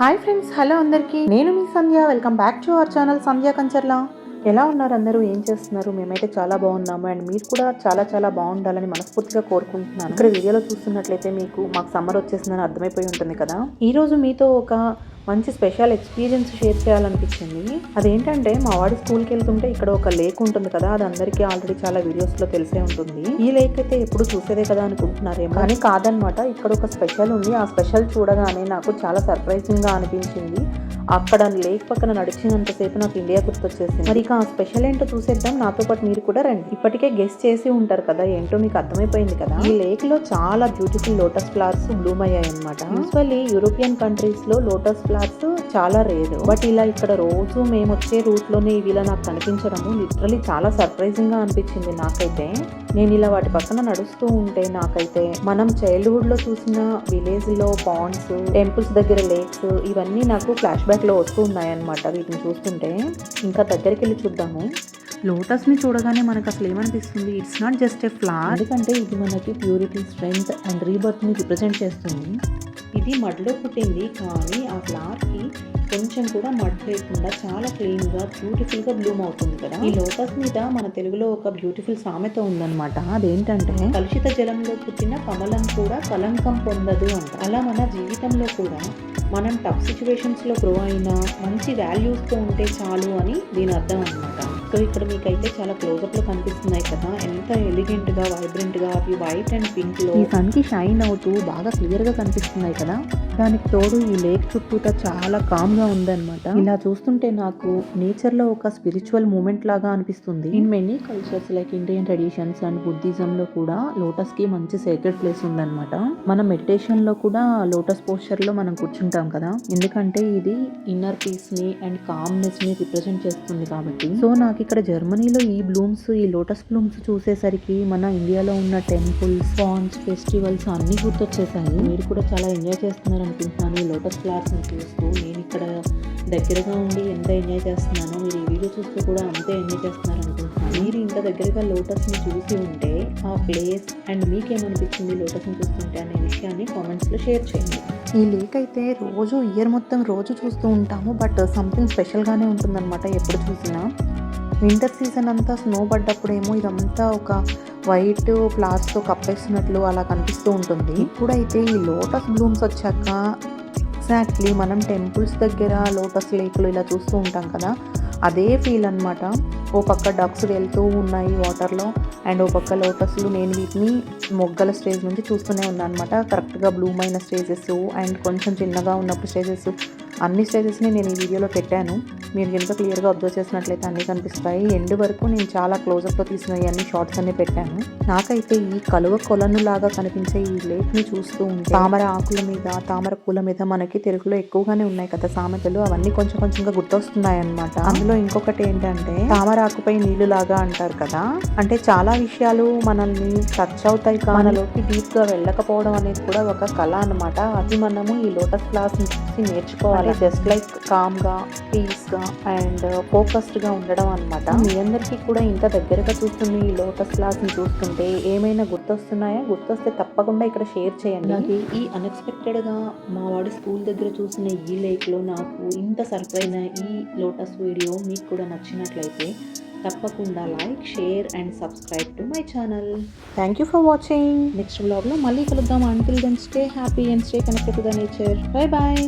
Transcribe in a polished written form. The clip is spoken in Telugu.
హాయ్ ఫ్రెండ్స్, హలో అందరికీ. నేను మీ Sandhya. Welcome back to our channel Sandhya Kancharla. ఎలా ఉన్నారు అందరూ? ఏం చేస్తున్నారు? మేమైతే చాలా బాగున్నాము అండ్ మీరు కూడా చాలా చాలా బాగుండాలని మనస్ఫూర్తిగా కోరుకుంటున్నాను. ఇక్కడ వీడియోలో చూస్తున్నట్లయితే మాకు సమ్మర్ వచ్చేసిందని అర్థమైపోయి ఉంటుంది కదా. ఈరోజు మీతో ఒక మంచి స్పెషల్ ఎక్స్పీరియన్స్ షేర్ చేయాలనిపించింది. అదేంటంటే మా వాడి స్కూల్కి వెళ్తుంటే ఇక్కడ ఒక లేక్ ఉంటుంది కదా, అది అందరికీ ఆల్రెడీ చాలా వీడియోస్లో తెలిసే ఉంటుంది. ఈ లేక్ అయితే ఎప్పుడు చూసేదే కదా అనుకుంటున్నారేమో, కానీ కాదనమాట. ఇక్కడ ఒక స్పెషల్ ఉంది. ఆ స్పెషల్ చూడగానే నాకు చాలా సర్ప్రైజింగ్గా అనిపించింది. అక్కడ లేక్ పక్కన నడిచినంతసేపు నాకు ఇండియా గుర్తొచ్చేసింది. మరి ఇక ఆ స్పెషల్ ఏంటో చూసేద్దాం. నాతో పాటు మీరు కూడా రండి. ఇప్పటికే గెస్ట్ చేసి ఉంటారు కదా, ఏంటో మీకు అర్థమైపోయింది కదా. ఈ లేక్ లో చాలా బ్యూటిఫుల్ లోటస్ ఫ్లవర్స్ బ్లూమ్ అయ్యాయి అనమాట. యూజువల్లీ యూరోపియన్ కంట్రీస్ లో లోటస్ ఫ్లవర్స్ చాలా రేరు, బట్ ఇలా ఇక్కడ రోజు మేము వచ్చే రూట్ లోనే ఇవి ఇలా నాకు కనిపించడము లిటరలీ చాలా సర్ప్రైజింగ్ గా అనిపించింది నాకైతే. నేను ఇలా వాటి పక్కన నడుస్తూ ఉంటే నాకైతే మనం చైల్డ్హుడ్ లో చూసిన విలేజ్ లో పాండ్స్, టెంపుల్స్ దగ్గర లేక్స్ ఇవన్నీ నాకు ఫ్లాష్ బ్యాక్ లో వస్తూ ఉన్నాయన్నమాట. వీటిని చూస్తుంటే ఇంకా దగ్గరికి వెళ్ళి చూద్దాము. లోటస్ని చూడగానే మనకు అసలు ఏమనిపిస్తుంది? It's not just a flower, ఎందుకంటే ఇది మనకి ప్యూరిటీ, స్ట్రెంగ్త్ అండ్ రీబర్త్ని రిప్రజెంట్ చేస్తుంది. ఇది మడ్లో పుట్టింది, కానీ ఆ ఫ్లవర్కి కొంచెం కూడా మడ్ లేకుండా చాలా క్లీన్గా బ్యూటిఫుల్గా బ్లూమ్ అవుతుంది కదా. ఈ లోటస్ మీద మన తెలుగులో ఒక బ్యూటిఫుల్ సామెత ఉందన్నమాట. అదేంటంటే కలుషిత జలంలో పుట్టిన కమలం కూడా కలంకం పొందదు అంట. అలా మన జీవితంలో కూడా మనం టఫ్ సిచ్యువేషన్స్లో గ్రో అయినా మంచి వాల్యూస్తో ఉంటే చాలు అని దీని అర్థం అనమాట. సో ఇక్కడ మీకైతే చాలా క్లోజప్లో కనిపిస్తున్నాయి కదా, ఎంత ఎలిగెంట్గా వైబ్రెంట్గా అవి వైట్ అండ్ పింక్లో ఈ సన్కి షైన్ అవుతూ బాగా క్లియర్గా కనిపిస్తున్నాయి కదా. దానికి తోడు ఈ లేక్ చుట్టూతా చాలా కామ్గా ఉందన్నమాట. ఇలా చూస్తుంటే నాకు నేచర్లో ఒక స్పిరిచువల్ మూమెంట్ లాగా అనిపిస్తుంది. In many cultures like Indian traditions and బుద్ధిజంలో కూడా లోటస్కి మంచి సేక్రెడ్ ప్లేస్ ఉందన్నమాట. మన మెడిటేషన్లో కూడా లోటస్ పోస్చర్లో మనం కూర్చుంటాం కదా, ఎందుకంటే ఇది ఇన్నర్ పీస్ని అండ్ కామ్నెస్ని రిప్రజెంట్ చేస్తుంది కాబట్టి. సో నాకు ఇక్కడ జర్మనీలో ఈ లోటస్ బ్లూమ్స్ చూసేసరికి మన ఇండియాలో ఉన్న టెంపుల్స్, పాండ్స్, ఫెస్టివల్స్ అన్నీ గుర్తొచ్చేసాయి. మీరు కూడా చాలా ఎంజాయ్ చేస్తున్నారు అనుకుంటున్నాను ఈ లోటస్ ఫ్లవర్స్ని చూస్తూ. నేను ఇక్కడ దగ్గరగా ఉండి ఎంత ఎంజాయ్ చేస్తున్నానో మీరు ఈ వీడియో చూస్తూ కూడా అంతే ఎంజాయ్ చేస్తున్నారు అనుకుంటున్నాను. మీరు ఇంత దగ్గరగా లోటస్ని చూసి ఉంటే ఆ ప్లేస్ అండ్ మీకేమనిపించింది లోటస్ని చూస్తుంటే అనే విషయాన్ని కామెంట్స్లో షేర్ చేయండి. ఈ లేక్ అయితే ఇయర్ మొత్తం రోజు చూస్తూ ఉంటాము, బట్ సంథింగ్ స్పెషల్గానే ఉంటుందన్నమాట ఎప్పుడు చూసినా. వింటర్ సీజన్ అంతా స్నో పడ్డప్పుడేమో ఇదంతా ఒక వైట్ ఫ్లవర్స్తో కప్పేస్తున్నట్లు అలా కనిపిస్తూ ఉంటుంది. ఇప్పుడైతే ఈ లోటస్ బ్లూమ్స్ వచ్చాక ఎగ్జాక్ట్లీ మనం టెంపుల్స్ దగ్గర లోటస్ లేక్లు ఇలా చూస్తూ ఉంటాం కదా, అదే ఫీల్ అనమాట. ఓ పక్క డక్స్ వెళ్తూ ఉన్నాయి వాటర్లో అండ్ ఓ పక్క లోటస్లు. నేను వీటిని మొగ్గల స్టేజ్ నుంచి చూస్తూనే ఉన్నాను అనమాట. కరెక్ట్గా బ్లూమ్ అయిన స్టేజెస్ అండ్ కొంచెం చిన్నగా ఉన్నప్పుడు స్టేజెస్, అన్ని స్టేజెస్ని నేను ఈ వీడియోలో పెట్టాను. మీరు కనుక క్లియర్గా అబ్జర్వ్ చేసినట్లయితే అన్నీ కనిపిస్తాయి. ఎండ్ వరకు నేను చాలా క్లోజప్లో తీసిన అన్ని షార్ట్స్ అన్ని పెట్టాను. నాకైతే ఈ కలువ కొలను లాగా కనిపించే ఈ లేక్ని చూస్తూ ఉంటే తామర ఆకుల మీద, తామర పూల మీద మనకి తెలుగులో ఎక్కువగానే ఉన్నాయి కదా సామెతలు, అవన్నీ కొంచెం కొంచెంగా గుర్తొస్తున్నాయి అనమాట. అందులో ఇంకొకటి ఏంటంటే తామర ఆకుపై నీళ్లు లాగా అంటారు కదా, అంటే చాలా విషయాలు మనల్ని టచ్ అవుతాయి, మనలోకి డీప్ గా వెళ్ళకపోవడం అనేది కూడా ఒక కళ అనమాట. అది మనము ఈ లోటస్ ఫ్లవర్స్ చూసి నేర్చుకోవాలి. జస్ట్ లైక్ కామ్ గా, పీస్ గా అండ్ ఫోకస్డ్ గా ఉండడం అనమాట. మీ అందరికీ కూడా ఇంత దగ్గరగా చూస్తున్న ఈ లోటస్ ఫ్లవర్స్ ని చూస్తుంటే ఏమైనా గుర్తొస్తున్నాయా? గుర్తొస్తే తప్పకుండా ఇక్కడ షేర్ చేయండి. నాకు ఈ అన్ఎక్స్పెక్టెడ్ గా మా వాడి స్కూల్ దగ్గర చూసిన ఈ లేక్ లో నాకు ఇంత సర్ప్రైజ్ ఈ లోటస్ వీడియో మీకు కూడా నచ్చినట్లయితే తప్పకుండా like, share and subscribe to my channel. Thank you for watching. Next వ్లాగ్లో మళ్ళీ కలుద్దాం. Until then stay happy and stay connected to the nature. Bye bye.